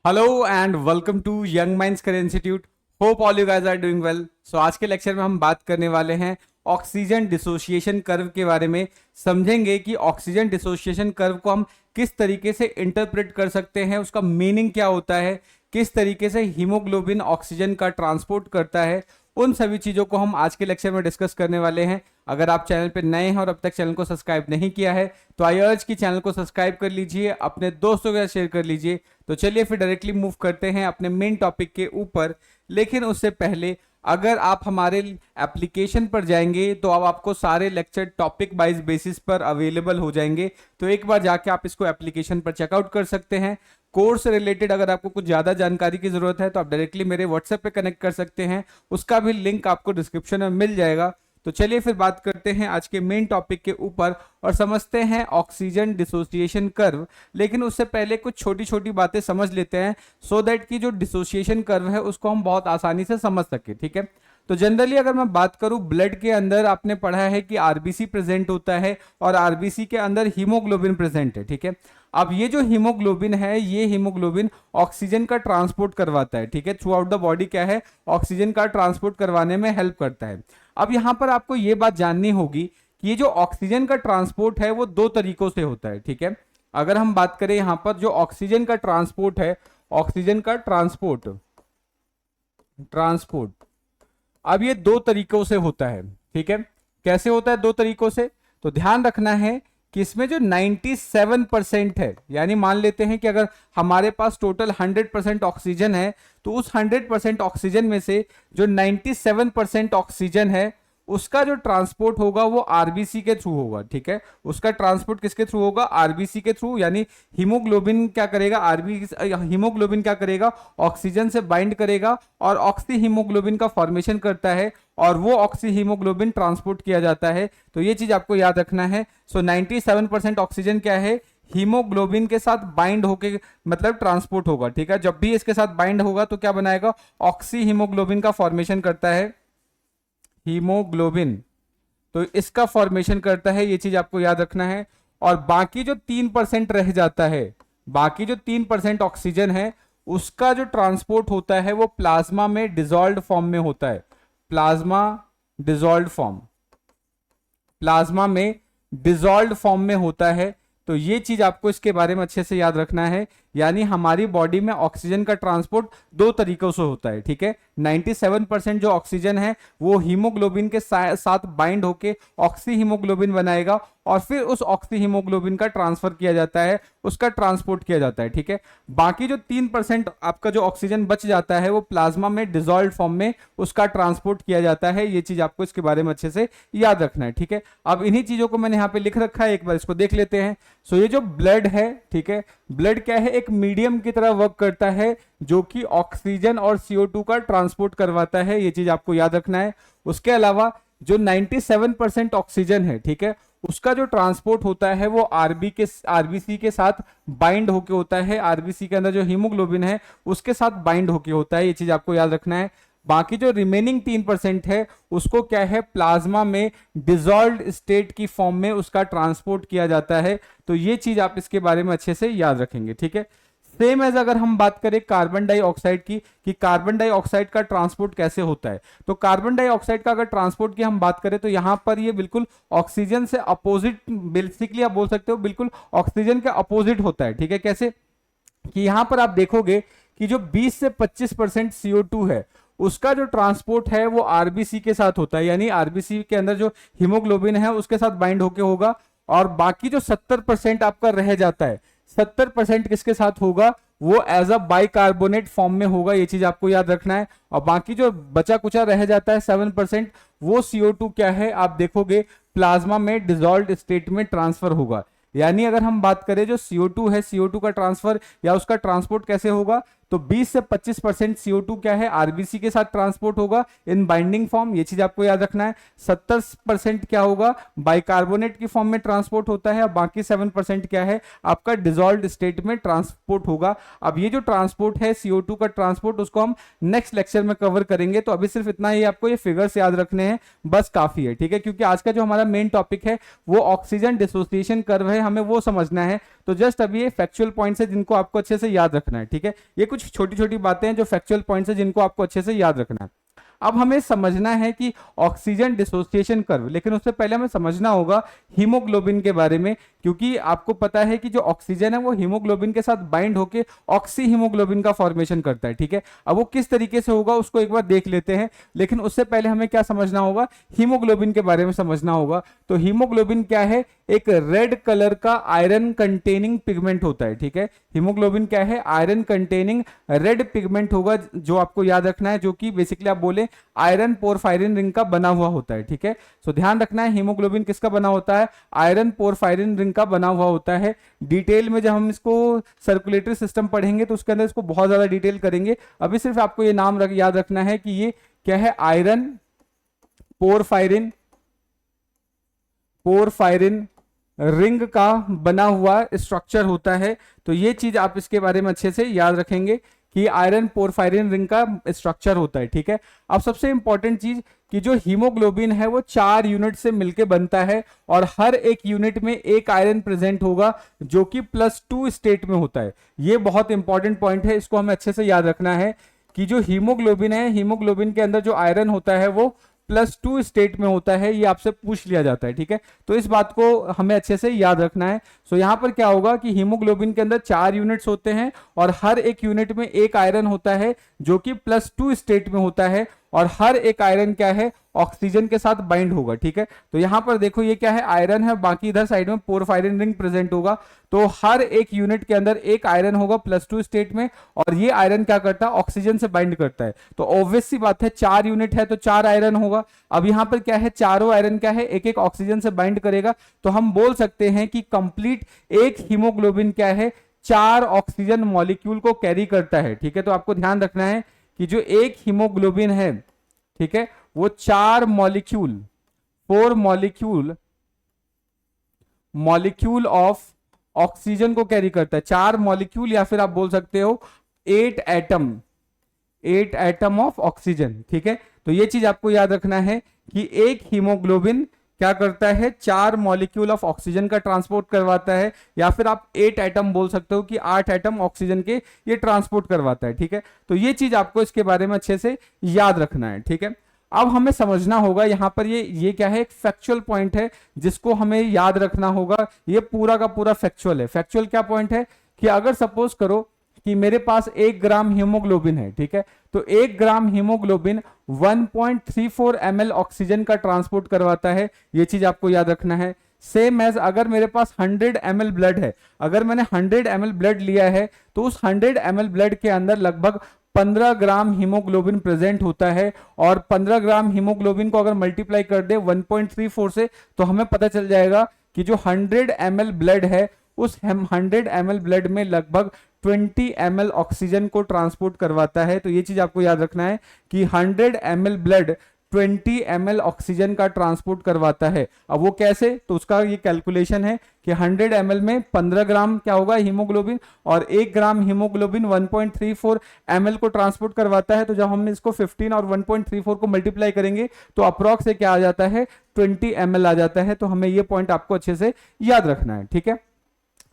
Hello and welcome to young minds career institute. Hope all you guys are doing well. So आज के lecture में हम बात करने वाले हैं ऑक्सीजन डिसोसिएशन कर्व के बारे में। समझेंगे कि ऑक्सीजन डिसोसिएशन कर्व को हम किस तरीके से इंटरप्रेट कर सकते हैं, उसका मीनिंग क्या होता है, किस तरीके से हीमोग्लोबिन ऑक्सीजन का ट्रांसपोर्ट करता है। उन सभी चीज़ों को हम आज के लेक्चर में डिस्कस करने वाले हैं। अगर आप चैनल पर नए हैं और अब तक चैनल को सब्सक्राइब नहीं किया है तो आई अर्ज कि चैनल को सब्सक्राइब कर लीजिए, अपने दोस्तों के साथ शेयर कर लीजिए। तो चलिए फिर डायरेक्टली मूव करते हैं अपने मेन टॉपिक के ऊपर। लेकिन उससे पहले अगर आप हमारे एप्लीकेशन पर जाएंगे तो अब आपको सारे लेक्चर टॉपिक वाइज बेसिस पर अवेलेबल हो जाएंगे। तो एक बार जाके आप इसको एप्लीकेशन पर चेकआउट कर सकते हैं। कोर्स रिलेटेड अगर आपको कुछ ज़्यादा जानकारी की ज़रूरत है तो आप डायरेक्टली मेरे व्हाट्सएप पे कनेक्ट कर सकते हैं, उसका भी लिंक आपको डिस्क्रिप्शन में मिल जाएगा। तो चलिए फिर बात करते हैं आज के मेन टॉपिक के ऊपर और समझते हैं ऑक्सीजन डिसोसिएशन कर्व। लेकिन उससे पहले कुछ छोटी छोटी बातें समझ लेते हैं सो दैट कि जो डिसोसिएशन कर्व है उसको हम बहुत आसानी से समझ सके। ठीक है, तो जनरली अगर मैं बात करूं, ब्लड के अंदर आपने पढ़ा है कि आरबीसी प्रेजेंट होता है और आरबीसी के अंदर हीमोग्लोबिन प्रेजेंट है। ठीक है, अब ये जो हीमोग्लोबिन है, ये हीमोग्लोबिन ऑक्सीजन का ट्रांसपोर्ट करवाता है। ठीक है, थ्रू आउट द बॉडी क्या है, ऑक्सीजन का ट्रांसपोर्ट करवाने में हेल्प करता है। अब यहां पर आपको ये बात जाननी होगी कि ये जो ऑक्सीजन का ट्रांसपोर्ट है वो दो तरीकों से होता है। ठीक है, अगर हम बात करें यहां पर जो ऑक्सीजन का ट्रांसपोर्ट है, ऑक्सीजन का ट्रांसपोर्ट ट्रांसपोर्ट अब ये दो तरीकों से होता है। ठीक है, कैसे होता है दो तरीकों से, तो ध्यान रखना है कि इसमें जो 97% है, यानी मान लेते हैं कि अगर हमारे पास टोटल 100% ऑक्सीजन है तो उस 100% ऑक्सीजन में से जो 97% ऑक्सीजन है उसका जो ट्रांसपोर्ट होगा वो आरबीसी के थ्रू होगा। ठीक है, उसका ट्रांसपोर्ट किसके थ्रू होगा, आरबीसी के थ्रू। यानी हीमोग्लोबिन क्या करेगा, हीमोग्लोबिन क्या करेगा, ऑक्सीजन से बाइंड करेगा और ऑक्सी हीमोग्लोबिन का फॉर्मेशन करता है और वो ऑक्सी हीमोग्लोबिन ट्रांसपोर्ट किया जाता है। तो ये चीज आपको याद रखना है। सो 97% ऑक्सीजन क्या है, हीमोग्लोबिन के साथ बाइंड होके मतलब ट्रांसपोर्ट होगा। ठीक है, जब भी इसके साथ बाइंड होगा तो क्या बनाएगा, ऑक्सी हीमोग्लोबिन का फॉर्मेशन करता है हीमोग्लोबिन, तो इसका फॉर्मेशन करता है। ये चीज आपको याद रखना है। और बाकी जो 3% रह जाता है, बाकी जो 3% ऑक्सीजन है उसका जो ट्रांसपोर्ट होता है वो प्लाज्मा में डिजॉल्व फॉर्म में होता है। प्लाज्मा डिजॉल्व फॉर्म, प्लाज्मा में डिजॉल्व फॉर्म में होता है। तो ये चीज आपको इसके बारे में अच्छे से याद रखना है। यानी हमारी बॉडी में ऑक्सीजन का ट्रांसपोर्ट दो तरीकों से होता है। ठीक है, 97% जो ऑक्सीजन है वो हीमोग्लोबिन के साथ बाइंड होके ऑक्सी हीमोग्लोबिन बनाएगा और फिर उस ऑक्सी हीमोग्लोबिन का ट्रांसफर किया जाता है, उसका ट्रांसपोर्ट किया जाता है। ठीक है, बाकी जो 3% आपका जो ऑक्सीजन बच जाता है वो प्लाज्मा में डिजॉल्व फॉर्म में उसका ट्रांसपोर्ट किया जाता है। ये चीज आपको इसके बारे में अच्छे से याद रखना है। ठीक है, अब इन्हीं चीजों को मैंने यहाँ पे लिख रखा है, एक बार इसको देख लेते हैं। सो ये जो ब्लड है, ठीक है, ब्लड क्या है, एक मीडियम की तरह वर्क करता है जो कि ऑक्सीजन और CO2 का ट्रांसपोर्ट करवाता है। ये चीज आपको याद रखना है। उसके अलावा जो 97% ऑक्सीजन है, ठीक है, उसका जो ट्रांसपोर्ट होता है वो आरबीसी के साथ बाइंड होके होता है। आरबीसी के अंदर जो हीमोग्लोबिन है उसके साथ बाइंड होके होता है। ये चीज आपको याद रखना है। बाकी जो रिमेनिंग 3% है उसको क्या है, प्लाज्मा में डिजॉल्व्ड स्टेट की फॉर्म में उसका ट्रांसपोर्ट किया जाता है। तो ये चीज आप इसके बारे में अच्छे से याद रखेंगे। ठीक है, सेम एज अगर हम बात करें कार्बन डाइऑक्साइड की, कि कार्बन डाइऑक्साइड का ट्रांसपोर्ट कैसे होता है, तो कार्बन डाइऑक्साइड का अगर ट्रांसपोर्ट की हम बात करें तो यहां पर ये बिल्कुल ऑक्सीजन से अपोजिट, बेसिकली आप बोल सकते हो बिल्कुल ऑक्सीजन के अपोजिट होता है। ठीक है, कैसे कि यहां पर आप देखोगे कि जो 20 से 25% CO2 है उसका जो ट्रांसपोर्ट है वो आरबीसी के साथ होता है। यानी आरबीसी के अंदर जो हीमोग्लोबिन है उसके साथ बाइंड होके होगा और बाकी जो 70% आपका रह जाता है, 70% किसके साथ होगा, वो एज अ बाइकार्बोनेट फॉर्म में होगा। ये चीज आपको याद रखना है। और बाकी जो बचा कुचा रह जाता है 7%, वो CO2 क्या है, आप देखोगे प्लाज्मा में डिजॉल्व्ड स्टेट में ट्रांसफर होगा। यानी अगर हम बात करें जो CO2 है, CO2 का ट्रांसफर या उसका ट्रांसपोर्ट कैसे होगा, तो 20 से 25% CO2 क्या है आरबीसी के साथ ट्रांसपोर्ट होगा इन बाइंडिंग फॉर्म, ये चीज आपको याद रखना है। 70% क्या होगा बाइकार्बोनेट की फॉर्म में ट्रांसपोर्ट होता है, और बाकी 7% क्या है आपका डिसॉल्व्ड स्टेट में ट्रांसपोर्ट होगा। अब ये जो ट्रांसपोर्ट है CO2 का ट्रांसपोर्ट, उसको हम नेक्स्ट लेक्चर में कवर करेंगे। तो अभी सिर्फ इतना ही आपको ये फिगर्स याद रखने हैं, बस काफी है, ठीक है, क्योंकि आज का जो हमारा मेन टॉपिक है वो ऑक्सीजन डिसोसिएशन कर्व है, हमें वो समझना है। तो जस्ट अभी ये फैक्चुअल पॉइंट्स है जिनको आपको अच्छे से याद रखना है, ठीक है। ये कुछ छोटी छोटी बातें हैं जो फैक्चुअल पॉइंट्स है जिनको आपको अच्छे से याद रखना है। अब हमें समझना है कि ऑक्सीजन डिसोसिएशन कर्व, लेकिन उससे पहले हमें समझना होगा हीमोग्लोबिन के बारे में, क्योंकि आपको पता है कि जो ऑक्सीजन है वो हीमोग्लोबिन के साथ बाइंड होकर ऑक्सी हीमोग्लोबिन का फॉर्मेशन करता है, ठीक है। अब वो किस तरीके से होगा उसको एक बार देख लेते हैं, लेकिन उससे पहले हमें क्या समझना होगा, हीमोग्लोबिन के बारे में समझना होगा। तो हीमोग्लोबिन क्या है, एक रेड कलर का आयरन कंटेनिंग पिगमेंट होता है, ठीक है। हीमोग्लोबिन क्या है, आयरन कंटेनिंग रेड पिगमेंट होगा, जो आपको याद रखना है, जो कि बेसिकली आप बोले आयरन पोरफायरिन रिंग का बना हुआ होता है, ठीक है। सो ध्यान रखना है हीमोग्लोबिन किसका बना होता है, आयरन पोरफायरिन रिंग का बना हुआ होता है। डिटेल में जब हम इसको सर्कुलेटरी सिस्टम पढ़ेंगे तो उसके अंदर इसको बहुत ज्यादा डिटेल करेंगे। अभी सिर्फ आपको ये नाम याद रखना है कि ये क्या है, आयरन पोरफायरिन रिंग का बना हुआ स्ट्रक्चर होता है। तो ये चीज आप इसके बारे में अच्छे से याद रखेंगे कि आयरन पोरफायरिन रिंग का स्ट्रक्चर होता है, ठीक है। अब सबसे इंपॉर्टेंट चीज कि जो हीमोग्लोबिन है वो 4 यूनिट से मिलकर बनता है, और हर एक यूनिट में एक आयरन प्रेजेंट होगा जो कि +2 स्टेट में होता है। ये बहुत इंपॉर्टेंट पॉइंट है, इसको हमें अच्छे से याद रखना है कि जो हीमोग्लोबिन है, हीमोग्लोबिन के अंदर जो आयरन होता है वो +2 स्टेट में होता है, ये आपसे पूछ लिया जाता है, ठीक है। तो इस बात को हमें अच्छे से याद रखना है। सो यहां पर क्या होगा कि हीमोग्लोबिन के अंदर 4 यूनिट्स होते हैं, और हर एक यूनिट में एक आयरन होता है जो कि +2 स्टेट में होता है, और हर एक आयरन क्या है ऑक्सीजन के साथ बाइंड होगा, ठीक है। तो यहां पर देखो ये क्या है, आयरन है, बाकी इधर साइड में पोरफायरिन रिंग प्रेजेंट होगा। तो हर एक यूनिट के अंदर एक आयरन होगा +2 स्टेट में, और ये आयरन क्या करता है, ऑक्सीजन से बाइंड करता है। तो ऑब्वियस सी बात है 4 यूनिट है तो 4 आयरन होगा। अब यहां पर क्या है, चारों आयरन क्या है, एक एक ऑक्सीजन से बाइंड करेगा। तो हम बोल सकते हैं कि कंप्लीट एक हीमोग्लोबिन क्या है, 4 ऑक्सीजन मॉलिक्यूल को कैरी करता है, ठीक है। तो आपको ध्यान रखना है कि जो एक हीमोग्लोबिन है, ठीक है, वो 4 मॉलिक्यूल ऑफ ऑक्सीजन को कैरी करता है। 4 मॉलिक्यूल, या फिर आप बोल सकते हो 8 एटम ऑफ ऑक्सीजन, ठीक है। तो ये चीज आपको याद रखना है कि एक हीमोग्लोबिन क्या करता है, 4 मॉलिक्यूल ऑफ ऑक्सीजन का ट्रांसपोर्ट करवाता है, या फिर आप 8 एटम बोल सकते हो कि 8 एटम ऑक्सीजन के ये ट्रांसपोर्ट करवाता है, ठीक है। तो ये चीज आपको इसके बारे में अच्छे से याद रखना है, ठीक है। अब हमें समझना होगा यहां पर ये क्या है, एक फैक्चुअल पॉइंट है जिसको हमें याद रखना होगा। ये पूरा का पूरा फैक्चुअल है। फैक्चुअल क्या पॉइंट है कि अगर सपोज करो कि मेरे पास 1 ग्राम हीमोग्लोबिन है, ठीक है, तो 1 ग्राम हीमोग्लोबिन 1.34 ml ऑक्सीजन का ट्रांसपोर्ट करवाता है। ये चीज आपको याद रखना है। सेम एज अगर मेरे पास 100 ml ब्लड है, अगर मैंने 100 ml ब्लड लिया है तो उस 100 ml ब्लड के अंदर लगभग 15 ग्राम हीमोग्लोबिन प्रेजेंट होता है, और 15 ग्राम हीमोग्लोबिन को अगर मल्टीप्लाई कर दे 1.34 से, तो हमें पता चल जाएगा कि जो 100 ml ब्लड है उस 100 ml ब्लड में लगभग 20 ml ऑक्सीजन को ट्रांसपोर्ट करवाता है। तो ये चीज आपको याद रखना है कि 100 ml ब्लड 20 ml ऑक्सीजन का ट्रांसपोर्ट करवाता है। अब वो कैसे, तो उसका ये कैलकुलेशन है कि 100 ml में 15 ग्राम क्या होगा हीमोग्लोबिन, और 1 ग्राम हीमोग्लोबिन 1.34 ml को ट्रांसपोर्ट करवाता है। तो जब हम इसको 15 और 1.34 को मल्टीप्लाई करेंगे तो अप्रॉक्स से क्या आ जाता है, 20 ml आ जाता है। तो हमें ये पॉइंट आपको अच्छे से याद रखना है, ठीक है।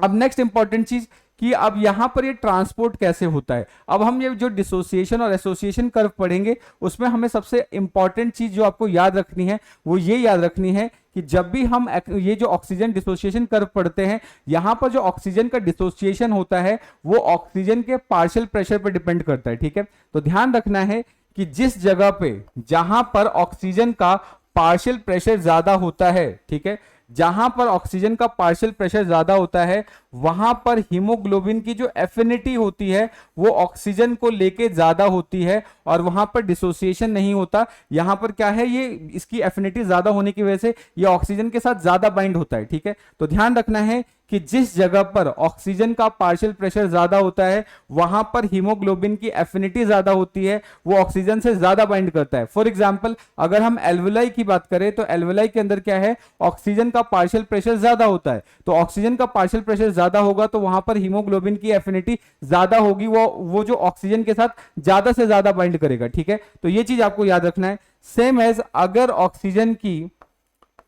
अब नेक्स्ट इंपॉर्टेंट चीज कि अब यहां पर ये ट्रांसपोर्ट कैसे होता है। अब हम ये जो डिसोसिएशन और एसोसिएशन कर्व पढ़ेंगे उसमें हमें सबसे इंपॉर्टेंट चीज जो आपको याद रखनी है वो ये याद रखनी है कि जब भी हम ये जो ऑक्सीजन डिसोसिएशन कर्व पढ़ते हैं, यहां पर जो ऑक्सीजन का डिसोसिएशन होता है वो ऑक्सीजन के पार्शियल प्रेशर पर डिपेंड करता है, ठीक है। तो ध्यान रखना है कि जिस जगह पे जहां पर ऑक्सीजन का पार्शियल प्रेशर ज्यादा होता है, ठीक है, जहां पर ऑक्सीजन का पार्शियल प्रेशर ज्यादा होता है वहां पर हीमोग्लोबिन की जो एफिनिटी होती है वो ऑक्सीजन को लेके ज्यादा होती है, और वहां पर डिसोसिएशन नहीं होता। यहां पर क्या है, ये इसकी एफिनिटी ज्यादा होने की वजह से ये ऑक्सीजन के साथ ज्यादा बाइंड होता है, ठीक है। तो ध्यान रखना है कि जिस जगह पर ऑक्सीजन का पार्शियल प्रेशर ज्यादा होता है वहां पर हीमोग्लोबिन की एफिनिटी ज्यादा होती है, वो ऑक्सीजन से ज्यादा बाइंड करता है। फॉर एग्जांपल अगर हम एल्वुलाई की बात करें तो एल्वुलाई के अंदर क्या है, ऑक्सीजन का पार्शियल प्रेशर ज्यादा होता है, तो ऑक्सीजन का पार्शियल प्रेशर ज्यादा होगा तो वहां पर हीमोग्लोबिन की एफिनिटी ज्यादा होगी, वो जो ऑक्सीजन के साथ ज्यादा से ज्यादा बाइंड करेगा। ठीक है, तो ये चीज आपको याद रखना है। सेम एज अगर ऑक्सीजन की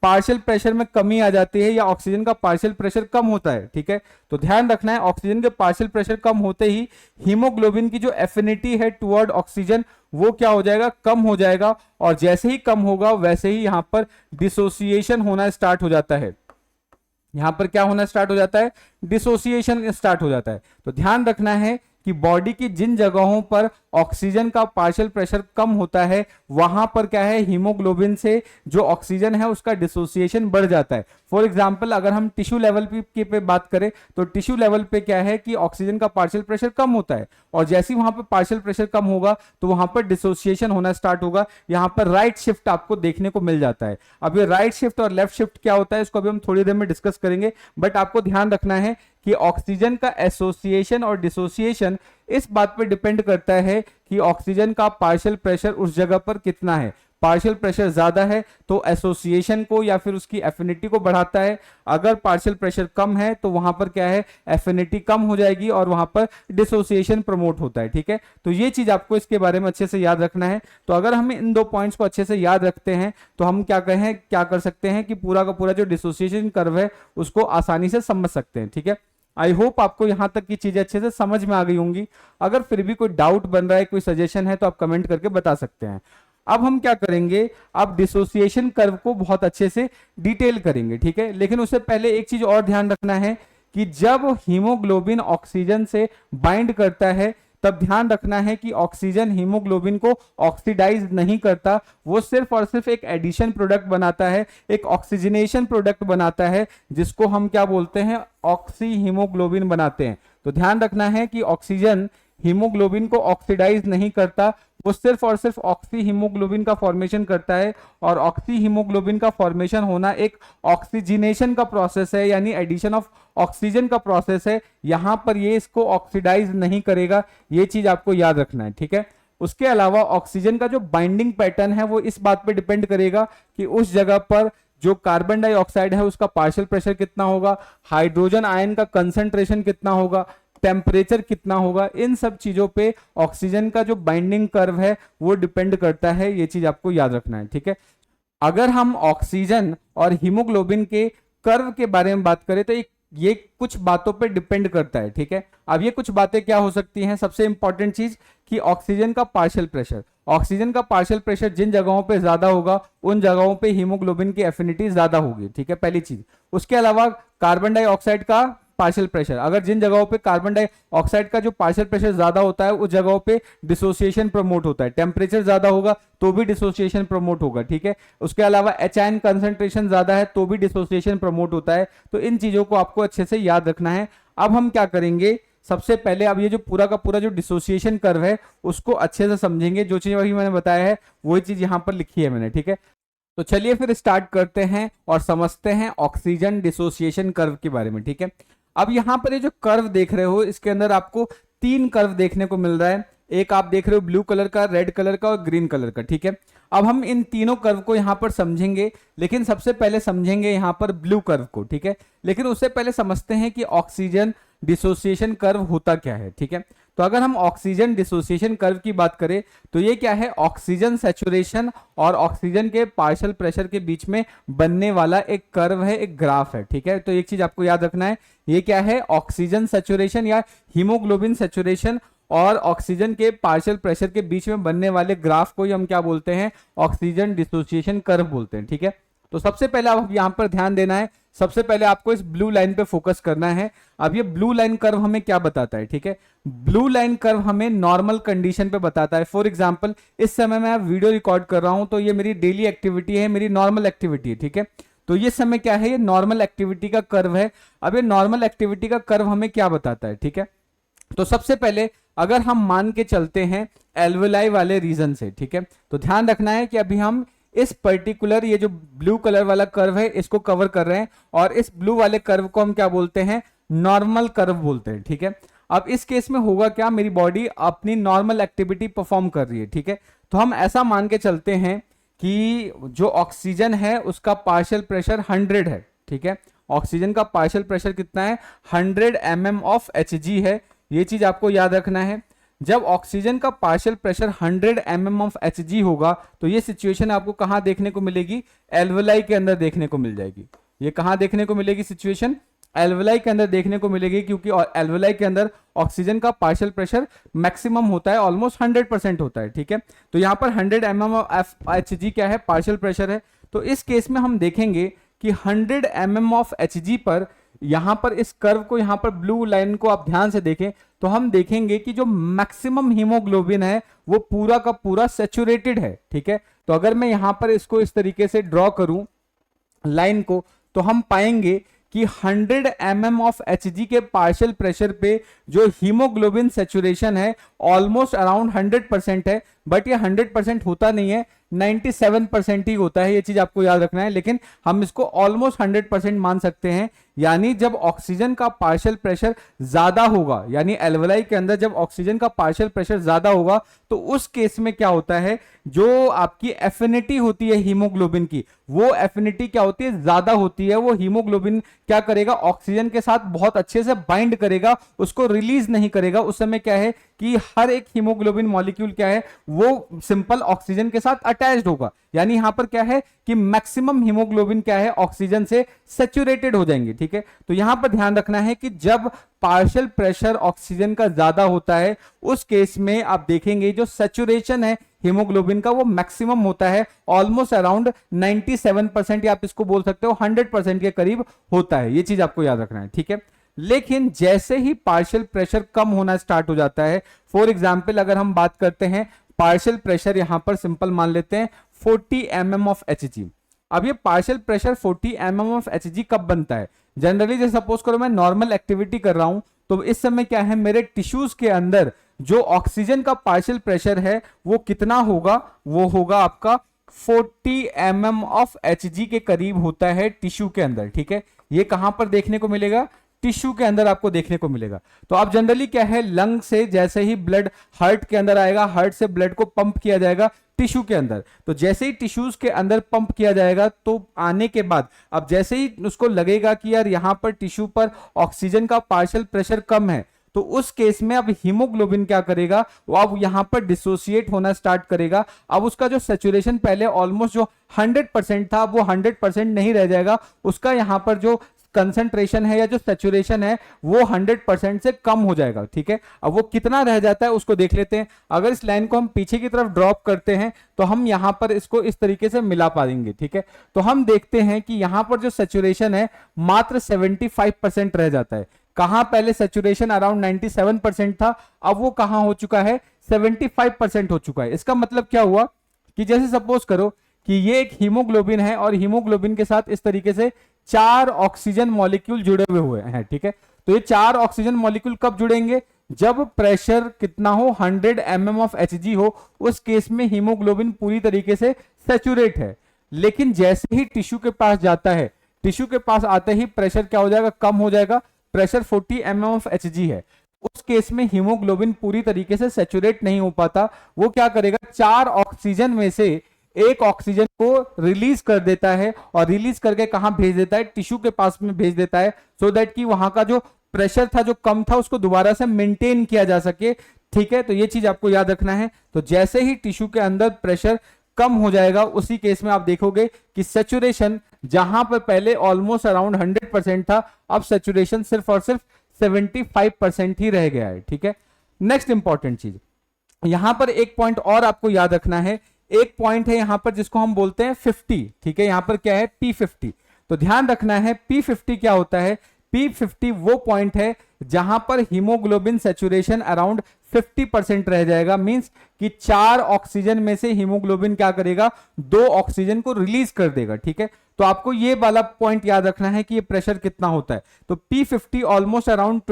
पार्शियल प्रेशर में कमी आ जाती है या ऑक्सीजन का पार्शियल प्रेशर कम होता है, ठीक है, तो ध्यान रखना है ऑक्सीजन के पार्शियल प्रेशर कम होते ही हीमोग्लोबिन की जो एफिनिटी है टुवर्ड ऑक्सीजन वो क्या हो जाएगा, कम हो जाएगा, और जैसे ही कम होगा वैसे ही यहां पर डिसोसिएशन होना स्टार्ट हो जाता है। यहां पर क्या होना स्टार्ट हो जाता है, डिसोसिएशन स्टार्ट हो जाता है। तो ध्यान रखना है कि बॉडी की जिन जगहों पर ऑक्सीजन का पार्शियल प्रेशर कम होता है वहां पर क्या है, हीमोग्लोबिन से जो ऑक्सीजन है उसका डिसोसिएशन बढ़ जाता है। फॉर एग्जांपल अगर हम टिश्यू लेवल पे बात करें तो टिश्यू लेवल पे क्या है कि ऑक्सीजन का पार्शियल प्रेशर कम होता है, और जैसे ही वहां पर पार्शियल प्रेशर कम होगा तो वहां पर डिसोसिएशन होना स्टार्ट होगा। यहां पर राइट शिफ्ट आपको देखने को मिल जाता है। अब ये राइट शिफ्ट और लेफ्ट शिफ्ट क्या होता है इसको अभी हम थोड़ी देर में डिस्कस करेंगे, बट आपको ध्यान रखना है कि ऑक्सीजन का एसोसिएशन और डिसोसिएशन इस बात पर डिपेंड करता है कि ऑक्सीजन का पार्शियल प्रेशर उस जगह पर कितना है। पार्शियल प्रेशर ज्यादा है तो एसोसिएशन को या फिर उसकी एफिनिटी को बढ़ाता है, अगर पार्शियल प्रेशर कम है तो वहां पर क्या है, एफिनिटी कम हो जाएगी और वहां पर डिसोसिएशन प्रमोट होता है। ठीक है, तो ये चीज आपको इसके बारे में अच्छे से याद रखना है। तो अगर हम इन दो पॉइंट्स को अच्छे से याद रखते हैं तो हम क्या कर सकते हैं कि पूरा का पूरा जो डिसोसिएशन कर्व है उसको आसानी से समझ सकते हैं। ठीक है, आई होप आपको यहां तक की चीजें अच्छे से समझ में आ गई होंगी। अगर फिर भी कोई डाउट बन रहा है, कोई सजेशन है तो आप कमेंट करके बता सकते हैं। अब हम क्या करेंगे, अब डिसोसिएशन कर्व को बहुत अच्छे से डिटेल करेंगे। ठीक है, लेकिन उससे पहले एक चीज और ध्यान रखना है कि जब हीमोग्लोबिन ऑक्सीजन से बाइंड करता है तब ध्यान रखना है कि ऑक्सीजन हीमोग्लोबिन को ऑक्सीडाइज नहीं करता, वो सिर्फ और सिर्फ एक एडिशन प्रोडक्ट बनाता है, एक ऑक्सीजनेशन प्रोडक्ट बनाता है जिसको हम क्या बोलते हैं, ऑक्सी हीमोग्लोबिन बनाते हैं। तो ध्यान रखना है कि ऑक्सीजन हीमोग्लोबिन को ऑक्सीडाइज नहीं करता, वो सिर्फ और सिर्फ ऑक्सी हीमोग्लोबिन का फॉर्मेशन करता है, और ऑक्सी हीमोग्लोबिन का फॉर्मेशन होना एक ऑक्सीजनेशन का प्रोसेस है, यानी एडिशन ऑफ ऑक्सीजन का प्रोसेस है। यहां पर ये इसको ऑक्सीडाइज नहीं करेगा, ये चीज आपको याद रखना है। ठीक है, उसके अलावा ऑक्सीजन का जो बाइंडिंग पैटर्न है वो इस बात पे डिपेंड करेगा कि उस जगह पर जो कार्बन डाइऑक्साइड है उसका पार्शियल प्रेशर कितना होगा, हाइड्रोजन आयन का कंसंट्रेशन कितना होगा, टेम्परेचर कितना होगा, इन सब चीजों पे ऑक्सीजन का जो बाइंडिंग कर्व है वो डिपेंड करता है। ये चीज आपको याद रखना है। ठीक है, अगर हम ऑक्सीजन और हीमोग्लोबिन के कर्व के बारे में बात करें तो ये कुछ बातों पे डिपेंड करता है। ठीक है, अब ये कुछ बातें क्या हो सकती हैं, सबसे इंपॉर्टेंट चीज कि ऑक्सीजन का पार्शियल प्रेशर, ऑक्सीजन का पार्शियल प्रेशर जिन जगहों पे ज्यादा होगा उन जगहों पे हीमोग्लोबिन की एफिनिटी ज्यादा होगी। ठीक है, पहली चीज। उसके अलावा कार्बन डाइऑक्साइड का पार्शियल प्रेशर, अगर जिन जगहों पे कार्बन डाइऑक्साइड का जो पार्शियल प्रेशर ज्यादा होता है उस जगहों पे डिसोसिएशन प्रमोट होता है, टेम्परेचर ज्यादा होगा तो भी डिसोसिएशन प्रमोट होगा। ठीक है, उसके अलावा एच आयन कंसंट्रेशन ज्यादा है तो भी डिसोसिएशन प्रमोट होता है। तो इन चीजों को आपको अच्छे से याद रखना है। अब हम क्या करेंगे, सबसे पहले अब ये जो पूरा का पूरा जो डिसोसिएशन कर्व है उसको अच्छे से समझेंगे। जो चीज अभी मैंने बताया है वही चीज यहां पर लिखी है मैंने। ठीक है, तो चलिए फिर स्टार्ट करते हैं और समझते हैं ऑक्सीजन डिसोसिएशन कर्व के बारे में। ठीक है, अब यहां पर ये जो कर्व देख रहे हो इसके अंदर आपको तीन कर्व देखने को मिल रहा है। एक आप देख रहे हो ब्लू कलर का, रेड कलर का और ग्रीन कलर का। ठीक है, अब हम इन तीनों कर्व को यहां पर समझेंगे, लेकिन सबसे पहले समझेंगे यहां पर ब्लू कर्व को। ठीक है, लेकिन उससे पहले समझते हैं कि ऑक्सीजन डिसोसिएशन कर्व होता क्या है। ठीक है, तो अगर हम ऑक्सीजन डिसोसिएशन कर्व की बात करें तो ये क्या है, ऑक्सीजन सैचुरेशन और ऑक्सीजन के पार्शियल प्रेशर के बीच में बनने वाला एक कर्व है, एक ग्राफ है। ठीक है, तो एक चीज आपको याद रखना है, ये क्या है, ऑक्सीजन सैचुरेशन या हीमोग्लोबिन सैचुरेशन और ऑक्सीजन के पार्शियल प्रेशर के बीच में बनने वाले ग्राफ को ही हम क्या बोलते हैं, ऑक्सीजन डिसोसिएशन कर्व बोलते हैं। ठीक है, तो सबसे पहले आप यहां पर ध्यान देना है, सबसे पहले आपको इस ब्लू लाइन पे फोकस करना है। अब ये ब्लू लाइन कर्व हमें क्या बताता है, ठीक है, ब्लू लाइन कर्व हमें नॉर्मल कंडीशन पे बताता है। फॉर एग्जांपल इस समय मैं वीडियो रिकॉर्ड कर रहा हूं तो ये मेरी डेली एक्टिविटी है, मेरी नॉर्मल एक्टिविटी है। ठीक है, तो ये समय क्या है, ये नॉर्मल एक्टिविटी का कर्व है। अब ये नॉर्मल एक्टिविटी का कर्व हमें क्या बताता है, ठीक है, तो सबसे पहले अगर हम मान के चलते हैं एल्वेलाई वाले रीजन से, ठीक है, तो ध्यान रखना है कि अभी हम इस पर्टिकुलर ये जो ब्लू कलर वाला कर्व है इसको कवर कर रहे हैं, और इस ब्लू वाले कर्व को हम क्या बोलते हैं, नॉर्मल कर्व बोलते हैं। ठीक है, अब इस केस में होगा क्या, मेरी बॉडी अपनी नॉर्मल एक्टिविटी परफॉर्म कर रही है। ठीक है, तो हम ऐसा मान के चलते हैं कि जो ऑक्सीजन है उसका पार्शियल प्रेशर 100 है। ठीक है, ऑक्सीजन का पार्शियल प्रेशर कितना है, 100 mm ऑफ Hg है। ये चीज आपको याद रखना है। जब ऑक्सीजन का partial pressure 100 mm of Hg होगा तो ये सिचुएशन आपको कहां देखने को मिलेगी, एल्वेलाई के अंदर देखने को मिल जाएगी। ये कहां देखने को मिलेगी सिचुएशन, एल्वेलाई के अंदर देखने को मिलेगी, क्योंकि एल्वेलाई के अंदर ऑक्सीजन का पार्शियल प्रेशर मैक्सिमम होता है, ऑलमोस्ट 100% होता है। ठीक है, तो यहां पर 100 mm ऑफ Hg क्या है, पार्शियल प्रेशर है। तो इस केस में हम देखेंगे कि 100 mm ऑफ Hg पर यहां पर इस कर्व को, यहां पर ब्लू लाइन को आप ध्यान से देखें तो हम देखेंगे कि जो मैक्सिमम हीमोग्लोबिन है वो पूरा का पूरा सैचुरेटेड है। ठीक है, तो अगर मैं यहां पर इसको इस तरीके से ड्रॉ करूं लाइन को, तो हम पाएंगे कि 100 mm ऑफ Hg के पार्शियल प्रेशर पे जो हीमोग्लोबिन सैचुरेशन है ऑलमोस्ट अराउंड 100% है, बट ये 100% होता नहीं है, 97% ही होता है। ये चीज आपको याद रखना है, लेकिन हम इसको ऑलमोस्ट 100% मान सकते हैं। यानी जब ऑक्सीजन का पार्शियल प्रेशर ज्यादा होगा, यानी एल्वेलाई के अंदर जब ऑक्सीजन का पार्शियल प्रेशर ज्यादा होगा तो उस केस में क्या होता है, जो आपकी एफिनिटी होती है हीमोग्लोबिन की, वो एफिनिटी क्या होती है, ज्यादा होती है। वो हीमोग्लोबिन क्या करेगा, ऑक्सीजन के साथ बहुत अच्छे से बाइंड करेगा, उसको रिलीज नहीं करेगा। उस समय क्या है कि हर एक हीमोग्लोबिन मॉलिक्यूल क्या है, वो सिंपल ऑक्सीजन के साथ अटैच्ड होगा। यानी यहां पर क्या है कि मैक्सिमम हीमोग्लोबिन क्या है, ऑक्सीजन से सैचुरेटेड हो जाएंगे। ठीक है, तो यहां पर ध्यान रखना है कि जब पार्शियल प्रेशर ऑक्सीजन का ज्यादा होता है उस केस में आप देखेंगे जो सैचुरेशन है हीमोग्लोबिन का वो मैक्सिमम होता है, ऑलमोस्ट अराउंड 97% या आप इसको बोल सकते हो 100% के करीब होता है। ये चीज आपको याद रखना है। ठीक है, लेकिन जैसे ही पार्शियल प्रेशर कम होना स्टार्ट हो जाता है, फॉर एग्जाम्पल अगर हम बात करते हैं पार्शियल प्रेशर, यहां पर सिंपल मान लेते हैं 40 mm ऑफ Hg। अब ये partial pressure 40 mm of Hg कब बनता है, जनरली जैसे सपोज करो मैं नॉर्मल एक्टिविटी कर रहा हूं तो इस समय क्या है, मेरे टिश्यूज के अंदर जो ऑक्सीजन का पार्शियल प्रेशर है वो कितना होगा, वो होगा आपका 40 mm ऑफ Hg के करीब होता है टिश्यू के अंदर। ठीक है, ये कहां पर देखने को मिलेगा, टिश्यू के अंदर आपको देखने को मिलेगा। तो आप जनरली क्या है, लंग से जैसे ही ब्लड हार्ट के अंदर आएगा, हार्ट से ब्लड को पंप किया जाएगा टिश्यू के अंदर, तो जैसे ही टिश्यूज के अंदर पंप किया जाएगा तो आने के बाद अब जैसे ही उसको लगेगा कि यार यहां पर टिश्यू पर ऑक्सीजन का पार्शियल प्रेशर कम है, तो उस केस में अब हीमोग्लोबिन क्या करेगा, वो अब यहां पर डिसोसिएट होना स्टार्ट करेगा। अब उसका जो सैचुरेशन पहले ऑलमोस्ट जो 100% था वो 100% नहीं रह जाएगा, उसका यहां पर जो कंसंट्रेशन है या जो सैचुरेशन है वो 100% से कम हो जाएगा। ठीक है, अब वो कितना रह जाता है उसको देख लेते हैं। अगर इस लाइन को हम पीछे की तरफ ड्रॉप करते हैं तो हम यहां पर इसको इस तरीके से मिला पाएंगे। ठीक है, तो हम देखते हैं कि यहां पर जो सैचुरेशन है मात्र 75% रह जाता है। कहां पहले सैचुरेशन अराउंड 97% था, अब वो कहां हो चुका है, 75% हो चुका है। इसका मतलब क्या हुआ कि जैसे सपोज करो कि ये एक हीमोग्लोबिन है और हीमोग्लोबिन के साथ इस तरीके से 4 ऑक्सीजन मॉलिक्यूल जुड़े हुए हैं। ठीक है, तो ये 4 ऑक्सीजन मॉलिक्यूल कब जुड़ेंगे, जब प्रेशर कितना हो, 100 mm ऑफ Hg हो, उस केस में हीमोग्लोबिन पूरी तरीके से सैचुरेट है। लेकिन जैसे ही टिश्यू के पास जाता है, टिश्यू के पास आते ही प्रेशर क्या हो जाएगा, कम हो जाएगा। प्रेशर 40 mm ऑफ Hg है, उस केस में हीमोग्लोबिन पूरी तरीके से सैचुरेट नहीं हो पाता। वो क्या करेगा, 4 ऑक्सीजन में से एक ऑक्सीजन को रिलीज कर देता है और रिलीज करके कहां भेज देता है, टिश्यू के पास में भेज देता है, सो दैट कि वहां का जो प्रेशर था जो कम था उसको दोबारा से मेंटेन किया जा सके। ठीक है, तो ये चीज आपको याद रखना है। तो जैसे ही टिश्यू के अंदर प्रेशर कम हो जाएगा उसी केस में आप देखोगे कि सैचुरेशन जहां पर पहले ऑलमोस्ट अराउंड 100% था, अब सैचुरेशन सिर्फ और सिर्फ 75% ही रह गया है। ठीक है, नेक्स्ट इंपॉर्टेंट चीज यहां पर एक पॉइंट और आपको याद रखना है। एक पॉइंट है यहां पर जिसको हम बोलते हैं 50। ठीक है, यहां पर क्या है, P50। तो ध्यान रखना है P50 क्या होता है, P50 वो पॉइंट है जहां पर हीमोग्लोबिन सैचुरेशन अराउंड 50% रह जाएगा। मींस कि 4 ऑक्सीजन में से हीमोग्लोबिन क्या करेगा, 2 ऑक्सीजन को रिलीज कर देगा। ठीक है, तो आपको ये वाला पॉइंट याद रखना है कि ये प्रेशर कितना होता है। तो P50 almost around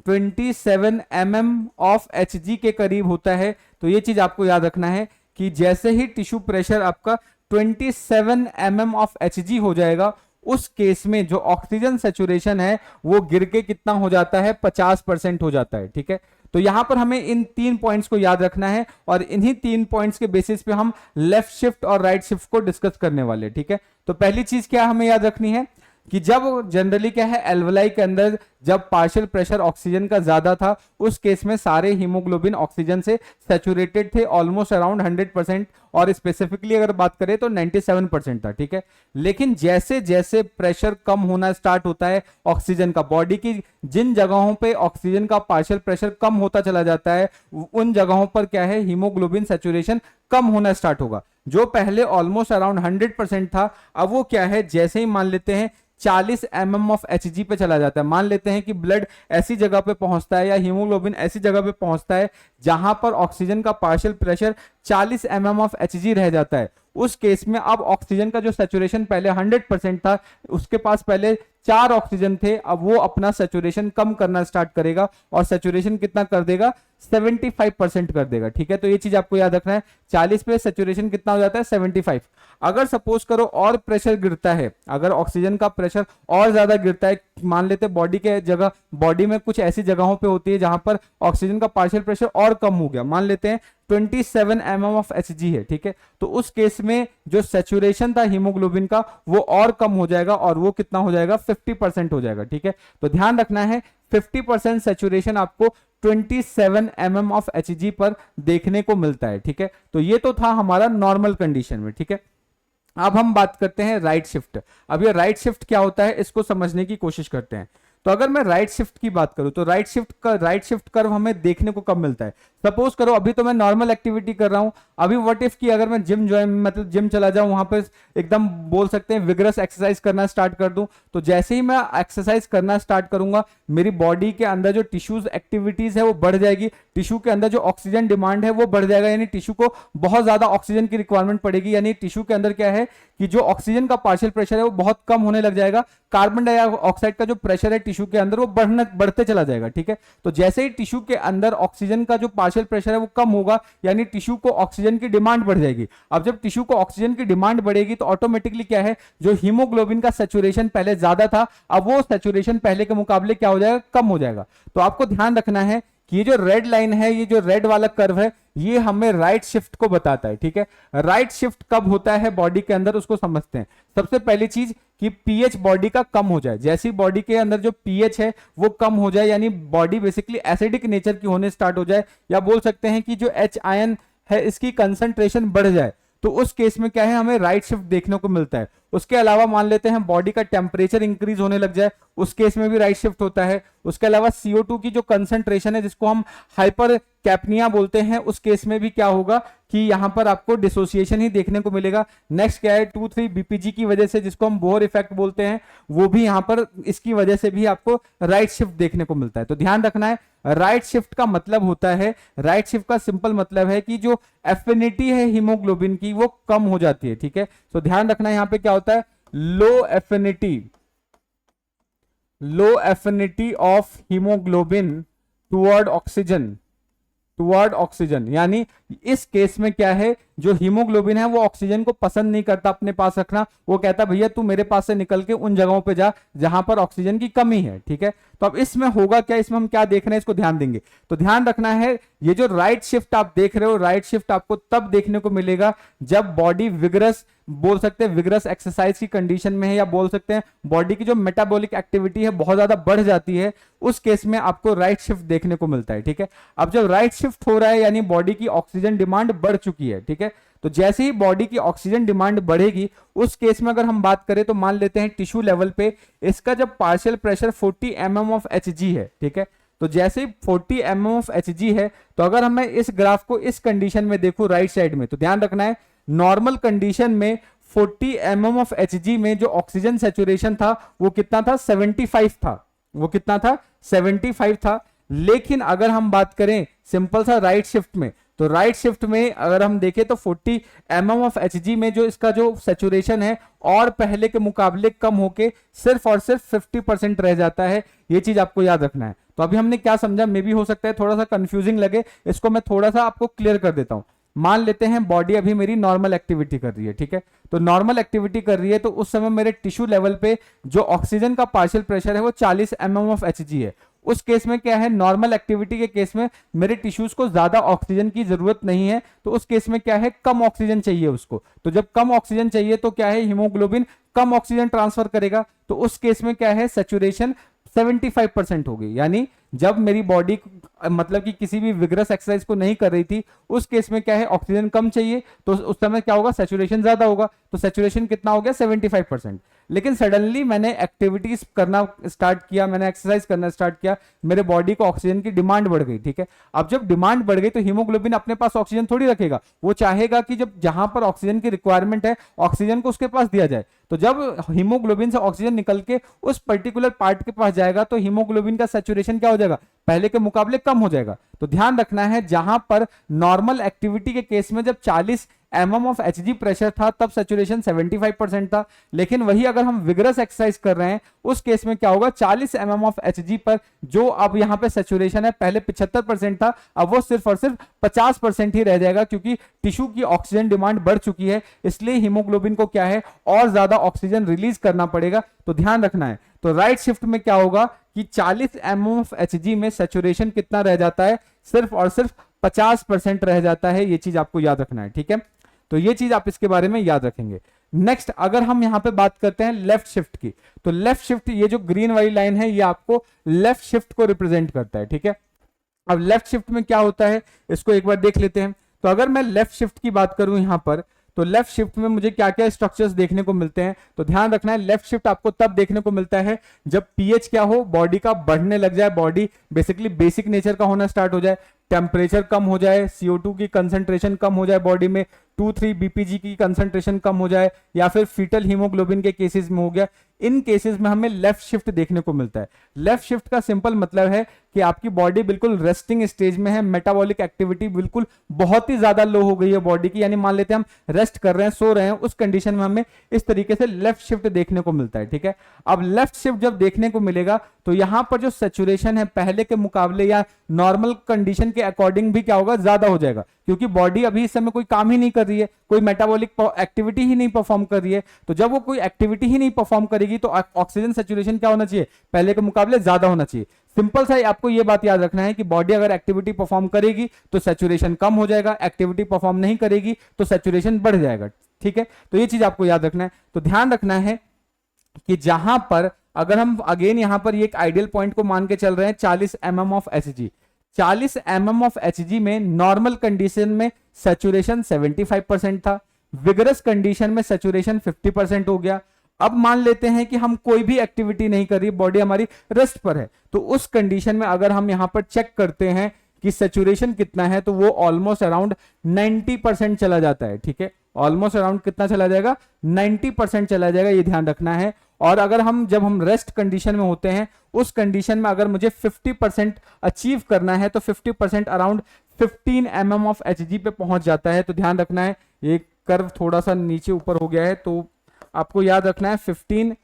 27 mm of Hg के करीब होता है। तो ये चीज आपको याद रखना है कि जैसे ही टिश्यू प्रेशर आपका 27 mm ऑफ Hg हो जाएगा, उस केस में जो ऑक्सीजन सेचुरेशन है वो गिर के कितना हो जाता है, 50% हो जाता है। ठीक है, तो यहां पर हमें इन 3 पॉइंट्स को याद रखना है और इन्हीं 3 पॉइंट्स के बेसिस पे हम लेफ्ट शिफ्ट और राइट शिफ्ट को डिस्कस करने वाले। ठीक है, तो पहली चीज क्या हमें याद रखनी है कि जब जनरली क्या है, एल्वलाई के अंदर जब पार्शियल प्रेशर ऑक्सीजन का ज्यादा था, उस केस में सारे हीमोग्लोबिन ऑक्सीजन से सैचुरेटेड थे, ऑलमोस्ट अराउंड 100%, और स्पेसिफिकली अगर बात करें तो 97% था। ठीक है, लेकिन जैसे जैसे प्रेशर कम होना स्टार्ट होता है ऑक्सीजन का, बॉडी की जिन जगहों पे ऑक्सीजन का पार्शियल प्रेशर कम होता चला जाता है, उन जगहों पर क्या है, हीमोग्लोबिन सैचुरेशन कम होना स्टार्ट होगा। जो पहले ऑलमोस्ट अराउंड 100% था, अब वो क्या है, जैसे ही मान लेते हैं 40 mm ऑफ Hg पे चला जाता है, मान लेते हैं कि ब्लड ऐसी जगह पे पहुंचता है या हीमोग्लोबिन ऐसी जगह पे पहुंचता है जहां पर ऑक्सीजन का partial pressure 40 mm of Hg रह जाता है, उस केस में अब ऑक्सीजन का जो सैचुरेशन पहले 100% था, उसके पास पहले 4 ऑक्सीजन थे, अब वो अपना सैचुरेशन कम करना स्टार्ट करेगा और सैचुरेशन कितना कर देगा, 75% कर देगा। ठीक है, तो ये चीज आपको याद रखना है, 40 पे सैचुरेशन कितना हो जाता है, 75। अगर सपोज करो और प्रेशर गिरता है, अगर ऑक्सीजन का प्रेशर और ज्यादा गिरता है, मान लेते हैं बॉडी के जगह, बॉडी में कुछ ऐसी जगहों पे होती है जहां पर ऑक्सीजन का पार्शियल प्रेशर और कम हो गया, मान लेते हैं 27 mm ऑफ Hg है। ठीक है, तो उस केस में जो सैचुरेशन था हीमोग्लोबिन का वो और कम हो जाएगा और वो कितना हो जाएगा, 50% हो जाएगा। ठीक है, तो ध्यान रखना है 50% सैचुरेशन आपको 27 mm ऑफ Hg पर देखने को मिलता है। ठीक है, तो ये तो था हमारा नॉर्मल कंडीशन में। ठीक है, अब हम बात करते हैं राइट शिफ्ट। अब ये राइट शिफ्ट क्या होता है, इसको समझने की कोशिश करते हैं। तो अगर मैं राइट शिफ्ट की बात करूं तो राइट शिफ्ट कर्व हमें देखने को कब मिलता है, सपोज करो अभी तो मैं नॉर्मल एक्टिविटी कर रहा हूं, अभी व्हाट इफ की अगर मैं जिम चला जाऊं, वहां पर एकदम बोल सकते हैं विग्रस एक्सरसाइज करना स्टार्ट कर दूं, तो जैसे ही मैं एक्सरसाइज करना स्टार्ट करूंगा, मेरी बॉडी के अंदर जो टिश्यूज एक्टिविटीज है वो बढ़ जाएगी, टिश्यू के अंदर जो ऑक्सीजन डिमांड है वो बढ़ जाएगा, यानी टिश्यू को बहुत ज्यादा ऑक्सीजन की रिक्वायरमेंट पड़ेगी, यानी टिश्यू के अंदर क्या है कि जो ऑक्सीजन का पार्शियल प्रेशर है वो बहुत कम होने लग जाएगा, कार्बन डाइऑक्साइड का जो प्रेशर है टिश्यू के अंदर वो बढ़ते चला जाएगा। ठीक है, तो जैसे ही टिश्यू के अंदर ऑक्सीजन का जो पार्शियल प्रेशर है वो कम होगा, यानी टिश्यू को ऑक्सीजन की डिमांड बढ़ जाएगी। अब जब टिश्यू को ऑक्सीजन की डिमांड बढ़ेगी तो ऑटोमेटिकली क्या है, जो हीमोग्लोबिन का सैचुरेशन पहले ज्यादा था, अब वो सैचुरेशन पहले के मुकाबले क्या हो जाएगा, कम हो जाएगा। तो आपको ध्यान रखना है कि ये जो रेड लाइन है, ये जो रेड वाला कर्व है, ये हमें राइट शिफ्ट को बताता है। ठीक है, राइट शिफ्ट कब होता है बॉडी के अंदर, उसको समझते हैं। सबसे पहली चीज कि पीएच बॉडी का कम हो जाए, जैसी बॉडी के अंदर जो पीएच है वो कम हो जाए, यानी बॉडी बेसिकली एसिडिक नेचर की होने स्टार्ट हो जाए, या बोल सकते हैं कि जो एच आयन है इसकी कंसंट्रेशन बढ़ जाए, तो उस केस में क्या है, हमें राइट शिफ्ट देखने को मिलता है। उसके अलावा मान लेते हैं बॉडी का टेम्परेचर इंक्रीज होने लग जाए, उस केस में भी राइट शिफ्ट होता है। उसके अलावा CO2 की जो कंसंट्रेशन है जिसको हम हाइपर कैप्निया बोलते हैं, उस केस में भी क्या होगा कि यहां पर आपको डिसोसिएशन ही देखने को मिलेगा। नेक्स्ट क्या है, 2,3 BPG की वजह से, जिसको हम बोहर इफेक्ट बोलते हैं, वो भी यहां पर इसकी वजह से भी आपको राइट शिफ्ट देखने को मिलता है। तो ध्यान रखना है, राइट शिफ्ट का मतलब होता है, राइट शिफ्ट का सिंपल मतलब है कि जो एफिनिटी है हीमोग्लोबिन की वो कम हो जाती है। ठीक है, तो ध्यान रखना है, यहां पे क्या होता है, low affinity of haemoglobin toward oxygen, यानी इस केस में क्या है, जो हीमोग्लोबिन है वो ऑक्सीजन को पसंद नहीं करता अपने पास रखना, वो कहता भैया तू मेरे पास से निकल के उन जगहों पे जा जहां पर ऑक्सीजन की कमी है। ठीक है, तो अब इसमें होगा क्या, इसमें हम क्या देख रहे हैं, इसको ध्यान देंगे। तो ध्यान रखना है, ये जो राइट शिफ्ट आप देख रहे हो, राइट शिफ्ट आपको तब देखने को मिलेगा जब बॉडी विग्रस, बोल सकते हैं विग्रस एक्सरसाइज की कंडीशन में है, या बोल सकते हैं बॉडी की जो मेटाबॉलिक एक्टिविटी है बहुत ज्यादा बढ़ जाती है, उस केस में आपको राइट शिफ्ट देखने को मिलता है। ठीक है, अब जब राइट शिफ्ट हो रहा है यानी बॉडी की ऑक्सीजन डिमांड बढ़ चुकी है। ठीक है, तो जैसे ही बॉडी की ऑक्सीजन डिमांड बढ़ेगी, उस केस में अगर हम बात करें तो मान लेते हैं टिश्यू लेवल पे इसका जब partial pressure 40 mm of Hg है। ठीक है, तो जैसे ही 40 mm ऑफ Hg है, तो अगर मैं इस ग्राफ को इस कंडीशन में देखूं राइट साइड में, तो ध्यान रखना है नॉर्मल कंडीशन में 40 mm ऑफ Hg में जो ऑक्सीजन सैचुरेशन था वो कितना था, 75 था, वो कितना था, 75 था। लेकिन अगर हम बात करें सिंपल सा राइट शिफ्ट में, तो राइट शिफ्ट में अगर हम देखें तो 40 mm ऑफ Hg में जो इसका जो सैचुरेशन है और पहले के मुकाबले कम होके सिर्फ और सिर्फ 50% रह जाता है। ये चीज आपको याद रखना है। तो अभी हमने क्या समझा, मे भी हो सकता है थोड़ा सा कंफ्यूजिंग लगे, इसको मैं थोड़ा सा आपको क्लियर कर देता हूं। मान लेते हैं बॉडी अभी मेरी नॉर्मल एक्टिविटी कर रही है, ठीक है, तो नॉर्मल एक्टिविटी कर रही है तो उस समय मेरे टिश्यू लेवल पे जो ऑक्सीजन का पार्शियल प्रेशर है वो 40 mm ऑफ Hg है। उस केस में क्या है, नॉर्मल एक्टिविटी के केस में मेरे टिश्यूज को ज्यादा ऑक्सीजन की जरूरत नहीं है, तो उस केस में क्या है, कम ऑक्सीजन चाहिए उसको। तो जब कम ऑक्सीजन चाहिए तो क्या है, हीमोग्लोबिन कम ऑक्सीजन ट्रांसफर करेगा, तो उस केस में क्या है, सैचुरेशन 75% होगी। यानी जब मेरी बॉडी मतलब कि किसी भी विग्रस एक्सरसाइज को नहीं कर रही थी, उस केस में क्या है, ऑक्सीजन कम चाहिए, तो उस समय क्या होगा, सैचुरेशन ज्यादा होगा। तो सैचुरेशन कितना हो गया, 75%। लेकिन सडनली मैंने एक्टिविटीज करना स्टार्ट किया, मैंने एक्सरसाइज करना स्टार्ट किया, मेरे बॉडी को ऑक्सीजन की डिमांड बढ़ गई, ठीक है। अब जब डिमांड बढ़ गई तो हीमोग्लोबिन अपने पास ऑक्सीजन थोड़ी रखेगा, वो चाहेगा कि जब जहां पर ऑक्सीजन की रिक्वायरमेंट है ऑक्सीजन को उसके पास दिया जाए। तो जब हीमोग्लोबिन से ऑक्सीजन निकल के उस पर्टिकुलर पार्ट के पास जाएगा तो हीमोग्लोबिन का सैचुरेशन क्या हो जाएगा, पहले के मुकाबले कम हो जाएगा। तो ध्यान रखना है, जहां पर नॉर्मल एक्टिविटी के केस में जब 40 mm ऑफ Hg प्रेशर था तब सैचुरेशन 75% था, लेकिन वही अगर हम विगरस एक्सरसाइज कर रहे हैं उस केस में क्या होगा, 40 mm ऑफ Hg पर जो अब यहां पे सैचुरेशन है, पहले 75% था, अब वो सिर्फ और सिर्फ 50% ही रह जाएगा, क्योंकि टिश्यू की ऑक्सीजन डिमांड बढ़ चुकी है, इसलिए हीमोग्लोबिन को क्या है, और ज्यादा ऑक्सीजन रिलीज करना पड़ेगा। तो ध्यान रखना है। तो राइट शिफ्ट में क्या होगा कि 40 mm ऑफ Hg में सैचुरेशन कितना रह जाता है, सिर्फ और सिर्फ 50% रह जाता है। ये चीज आपको याद रखना है, ठीक है। तो ये चीज आप इसके बारे में याद रखेंगे। नेक्स्ट अगर हम यहां पे बात करते हैं लेफ्ट शिफ्ट की, तो लेफ्ट शिफ्ट, ये जो ग्रीन वाली लाइन है ये आपको लेफ्ट शिफ्ट को रिप्रेजेंट करता है, ठीक है। अब लेफ्ट शिफ्ट में क्या होता है इसको एक बार देख लेते हैं। तो अगर मैं लेफ्ट शिफ्ट की बात करूं यहां पर, तो लेफ्ट शिफ्ट में मुझे क्या क्या स्ट्रक्चर्स देखने को मिलते हैं। तो ध्यान रखना है, लेफ्ट शिफ्ट आपको तब देखने को मिलता है जब पीएच क्या हो, बॉडी का बढ़ने लग जाए, बॉडी बेसिकली बेसिक नेचर का होना स्टार्ट हो जाए, टेम्परेचर कम हो जाए, CO2 की कंसंट्रेशन कम हो जाए बॉडी में, 2,3 BPG की कंसंट्रेशन कम हो जाए, या फिर फीटल हीमोग्लोबिन के केसेस में हो गया। इन केसेस में हमें लेफ्ट शिफ्ट देखने को मिलता है। लेफ्ट शिफ्ट का सिंपल मतलब है कि आपकी बॉडी बिल्कुल रेस्टिंग स्टेज में है, मेटाबॉलिक एक्टिविटी बिल्कुल बहुत ही ज्यादा लो हो गई है बॉडी की, यानी मान लेते हैं हम रेस्ट कर रहे हैं, सो रहे हैं, उस कंडीशन में हमें इस तरीके से लेफ्ट शिफ्ट देखने को मिलता है, ठीक है। अब लेफ्ट शिफ्ट जब देखने को मिलेगा तो यहां पर जो सैचुरेशन है पहले के मुकाबले या नॉर्मल कंडीशन के अकॉर्डिंग भी क्या होगा, ज्यादा हो जाएगा, क्योंकि बॉडी अभी इस समय कोई काम ही नहीं कर रही है, कोई मेटाबॉलिक एक्टिविटी ही नहीं परफॉर्म कर रही है। तो जब वो कोई एक्टिविटी ही नहीं परफॉर्म करेगी तो ऑक्सीजन सैचुरेशन क्या होना चाहिए, पहले के मुकाबले ज्यादा होना चाहिए। सिंपल सा आपको ये बात याद रखना है कि बॉडी अगर एक्टिविटी परफॉर्म करेगी तो सैचुरेशन कम हो जाएगा, एक्टिविटी परफॉर्म नहीं करेगी तो सैचुरेशन बढ़ जाएगा, ठीक है। तो ये चीज आपको याद रखना है। तो ध्यान रखना है कि जहां पर अगर हम अगेन यहां पर ये एक आइडियल पॉइंट को मान के चल रहे हैं 40 mm of Hg, 40 mm of Hg में नॉर्मल कंडीशन में सैचुरेशन 75% था, विगरस कंडीशन में सैचुरेशन 50% हो गया। अब मान लेते हैं कि हम कोई भी एक्टिविटी नहीं कर रही, बॉडी हमारी रेस्ट पर है, तो उस कंडीशन में अगर हम यहां पर चेक करते हैं कि सैचुरेशन कितना है, तो वो ऑलमोस्ट अराउंड 90% चला जाता है, ठीक है। ऑलमोस्ट अराउंड कितना चला जाएगा, 90% चला जाएगा, ये ध्यान रखना है। और अगर हम जब हम रेस्ट कंडीशन में होते हैं उस कंडीशन में अगर मुझे 50% अचीव करना है तो 50% अराउंड 15 mm ऑफ Hg पे पहुंच जाता है। तो ध्यान रखना है, ये कर्व थोड़ा सा नीचे ऊपर हो गया है, तो आपको याद रखना है 15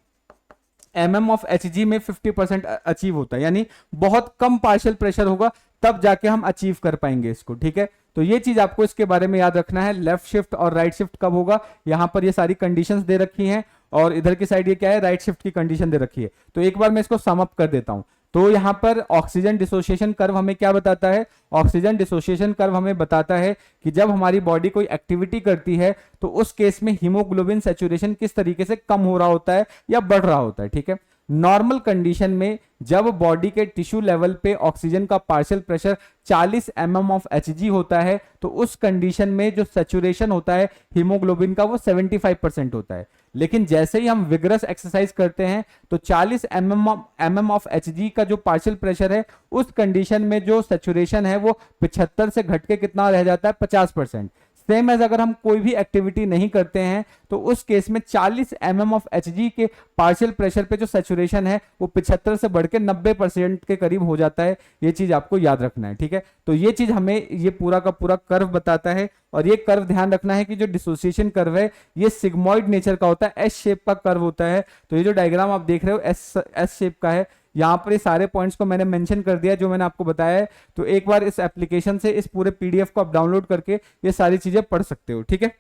mm ऑफ Hg में 50% अचीव होता है, यानी बहुत कम पार्शियल प्रेशर होगा तब जाके हम अचीव कर पाएंगे इसको, ठीक है। तो ये चीज आपको इसके बारे में याद रखना है, लेफ्ट शिफ्ट और राइट शिफ्ट कब होगा। यहां पर ये सारी कंडीशंस दे रखी हैं और इधर की साइड ये क्या है, राइट शिफ्ट की कंडीशन दे रखी है। तो एक बार मैं इसको सम अप कर देता हूं। तो यहां पर ऑक्सीजन डिसोसिएशन कर्व हमें क्या बताता है, ऑक्सीजन डिसोसिएशन कर्व हमें बताता है कि जब हमारी बॉडी कोई एक्टिविटी करती है तो उस केस में हीमोग्लोबिन सैचुरेशन किस तरीके से कम हो रहा होता है या बढ़ रहा होता है, ठीक है। नॉर्मल कंडीशन में जब बॉडी के टिश्यू लेवल पे ऑक्सीजन का partial pressure 40 mm of Hg होता है तो उस कंडीशन में जो सैचुरेशन होता है हीमोग्लोबिन का वो 75% होता है। लेकिन जैसे ही हम विगरस एक्सरसाइज करते हैं तो 40 mm ऑफ Hg का जो पार्शियल प्रेशर है उस कंडीशन में जो सैचुरेशन है वो 75 से घट के कितना रह जाता है, 50%। सेम एज अगर हम कोई भी एक्टिविटी नहीं करते हैं तो उस केस में 40 mm ऑफ Hg के पार्शियल प्रेशर पे जो सैचुरेशन है वो 75 से बढ़ के 90% के करीब हो जाता है। ये चीज आपको याद रखना है, ठीक है। तो ये चीज हमें ये पूरा का पूरा कर्व बताता है और ये कर्व ध्यान रखना है कि जो डिसोसिएशन कर्व है ये सिग्मोइड नेचर का होता है, एस शेप का कर्व होता है। तो ये जो डायग्राम आप देख रहे हो एस शेप का है, यहाँ पर ये सारे पॉइंट्स को मैंने मेंशन कर दिया जो मैंने आपको बताया है। तो एक बार इस एप्लीकेशन से इस पूरे पीडीएफ को आप डाउनलोड करके ये सारी चीजें पढ़ सकते हो, ठीक है।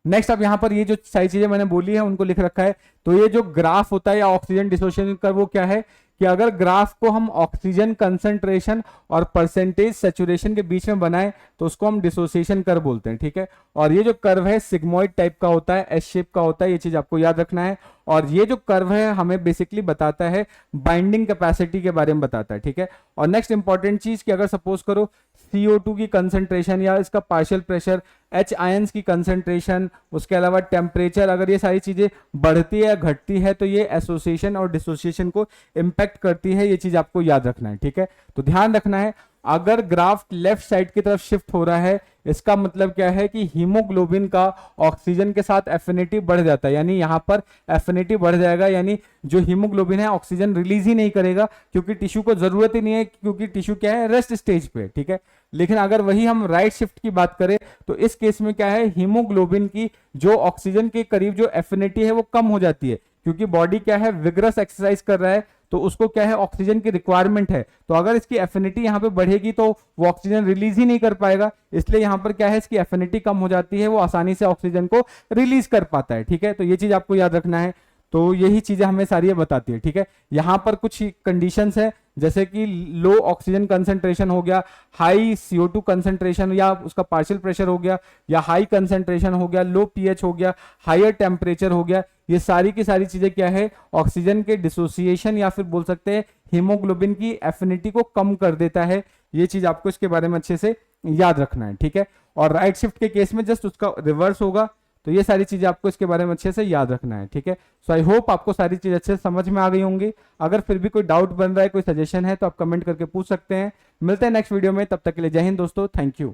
नेक्स्ट, अब यहाँ पर ये जो सारी चीजें मैंने बोली है उनको लिख रखा है। तो ये जो ग्राफ होता है या ऑक्सीजन डिसोसिएशन का, वो क्या है कि अगर ग्राफ को हम ऑक्सीजन कंसंट्रेशन और परसेंटेज सैचुरेशन के बीच में बनाएं तो उसको हम डिसोसिएशन कर्व बोलते हैं, ठीक है। और ये जो कर्व है सिग्मोइड टाइप का होता है, एस शेप का होता है, ये चीज आपको याद रखना है। और ये जो कर्व है हमें बेसिकली बताता है बाइंडिंग कैपेसिटी के बारे में बताता है, ठीक है। और नेक्स्ट इंपॉर्टेंट चीज कि अगर सपोज करो CO2 की कंसंट्रेशन या इसका पार्शियल प्रेशर, H आयंस की कंसंट्रेशन, उसके अलावा टेम्परेचर, अगर ये सारी चीजें बढ़ती है या घटती है तो ये एसोसिएशन और डिसोसिएशन को इंपैक्ट करती है। ये चीज आपको याद रखना है, ठीक है। तो ध्यान रखना है, अगर ग्राफ लेफ्ट साइड की तरफ शिफ्ट हो रहा है इसका मतलब क्या है कि हीमोग्लोबिन का ऑक्सीजन के साथ एफिनिटी बढ़ जाता है, यानी यहां पर एफिनिटी बढ़ जाएगा, यानी जो हीमोग्लोबिन है ऑक्सीजन रिलीज ही नहीं करेगा क्योंकि टिश्यू को जरूरत ही नहीं है, क्योंकि टिश्यू क्या है, रेस्ट स्टेज पे, ठीक है। लेकिन अगर वही हम राइट शिफ्ट की बात करें तो इस केस में क्या है, हीमोग्लोबिन की जो ऑक्सीजन के करीब जो एफिनिटी है वो कम हो जाती है, क्योंकि बॉडी क्या है, विग्रस एक्सरसाइज कर रहा है तो उसको क्या है, ऑक्सीजन की रिक्वायरमेंट है। तो अगर इसकी एफिनिटी यहाँ पे बढ़ेगी तो वो ऑक्सीजन रिलीज ही नहीं कर पाएगा, इसलिए यहाँ पर क्या है, इसकी एफिनिटी कम हो जाती है, वो आसानी से ऑक्सीजन को रिलीज कर पाता है, ठीक है। तो ये चीज आपको याद रखना है। तो यही चीजें हमें सारी बताती है, ठीक है। यहाँ पर कुछ कंडीशंस है जैसे कि लो ऑक्सीजन कंसंट्रेशन हो गया, हाई CO2 कंसंट्रेशन या उसका पार्शियल प्रेशर हो गया, या हाई कंसंट्रेशन हो गया, लो pH हो गया, हायर टेम्परेचर हो गया, ये सारी की सारी चीजें क्या है, ऑक्सीजन के डिसोसिएशन या फिर बोल सकते हैं हीमोग्लोबिन की एफिनिटी को कम कर देता है। ये चीज आपको इसके बारे में अच्छे से याद रखना है, ठीक है। और राइट शिफ्ट के केस में जस्ट उसका रिवर्स होगा। तो ये सारी चीजें आपको इसके बारे में अच्छे से याद रखना है, ठीक है। सो आई होप आपको सारी चीज अच्छे से समझ में आ गई होंगी। अगर फिर भी कोई डाउट बन रहा है, कोई सजेशन है तो आप कमेंट करके पूछ सकते हैं। मिलते हैं नेक्स्ट वीडियो में, तब तक के लिए जय हिंद दोस्तों, थैंक यू।